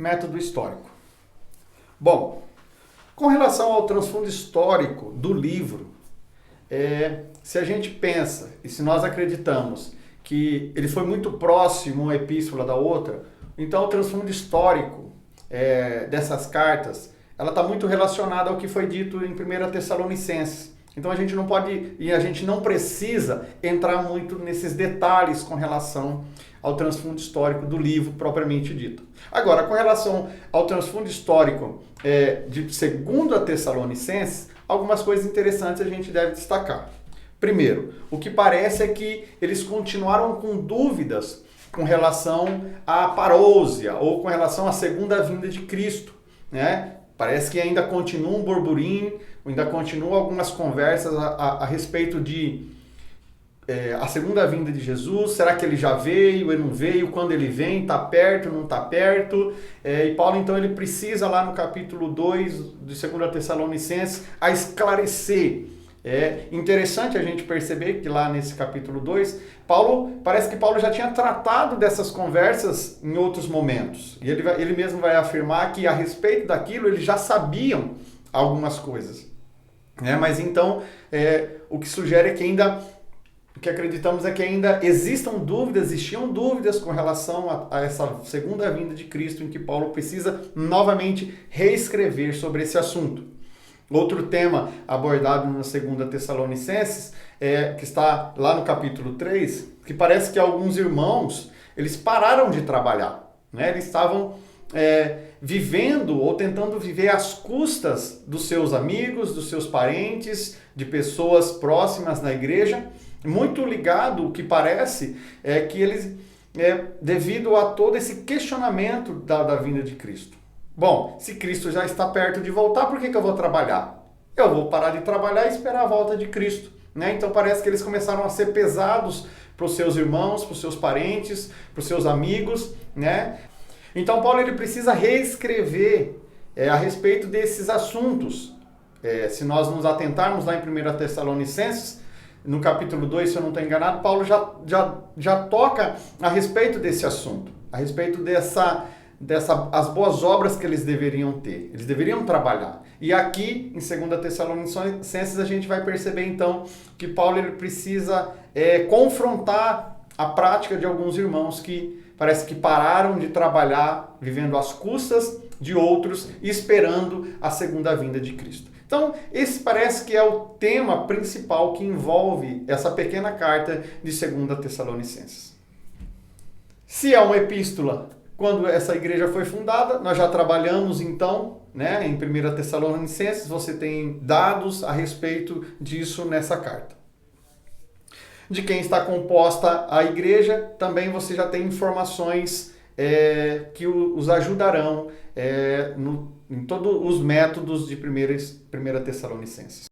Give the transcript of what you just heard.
método histórico. Bom, com relação ao transfundo histórico do livro, se a gente pensa e se nós acreditamos que ele foi muito próximo uma epístola da outra, então o transfundo histórico dessas cartas, ela está muito relacionada ao que foi dito em 1 Tessalonicenses. Então a gente não pode e a gente não precisa entrar muito nesses detalhes com relação ao transfundo histórico do livro propriamente dito. Agora, com relação ao transfundo histórico de 2 Tessalonicenses, algumas coisas interessantes a gente deve destacar. Primeiro, o que parece é que eles continuaram com dúvidas com relação à parousia ou com relação à segunda vinda de Cristo, né? Parece que ainda continua um burburinho, ainda continuam algumas conversas a respeito de a segunda vinda de Jesus. Será que ele já veio, ele não veio? Quando ele vem, está perto, não está perto? E Paulo, então, ele precisa lá no capítulo 2 de 2 Tessalonicenses a esclarecer. É interessante a gente perceber que lá nesse capítulo 2, parece que Paulo já tinha tratado dessas conversas em outros momentos. E ele mesmo vai afirmar que a respeito daquilo eles já sabiam algumas coisas. Mas então, o que sugere é que o que acreditamos é que ainda existiam dúvidas com relação a essa segunda vinda de Cristo, em que Paulo precisa novamente reescrever sobre esse assunto. Outro tema abordado na 2 Tessalonicenses, que está lá no capítulo 3, que parece que alguns irmãos, eles pararam de trabalhar, né? Eles estavam vivendo ou tentando viver às custas dos seus amigos, dos seus parentes, de pessoas próximas na igreja, muito ligado, o que parece, que eles, devido a todo esse questionamento da vinda de Cristo. Bom, se Cristo já está perto de voltar, por que eu vou trabalhar? Eu vou parar de trabalhar e esperar a volta de Cristo, né? Então parece que eles começaram a ser pesados para os seus irmãos, para os seus parentes, para os seus amigos, né? Então Paulo ele precisa reescrever a respeito desses assuntos. Se nós nos atentarmos lá em 1 Tessalonicenses, no capítulo 2, se eu não estou enganado, Paulo já toca a respeito desse assunto, a respeito as boas obras que eles deveriam ter. Eles deveriam trabalhar. E aqui, em 2 Tessalonicenses, a gente vai perceber, então, que Paulo ele precisa confrontar a prática de alguns irmãos que parece que pararam de trabalhar, vivendo às custas de outros, esperando a segunda vinda de Cristo. Então, esse parece que é o tema principal que envolve essa pequena carta de 2 Tessalonicenses. Se é uma epístola, quando essa igreja foi fundada, nós já trabalhamos então, né, em 1 Tessalonicenses, você tem dados a respeito disso nessa carta. De quem está composta a igreja, também você já tem informações que os ajudarão em todos os métodos de 1 Tessalonicenses.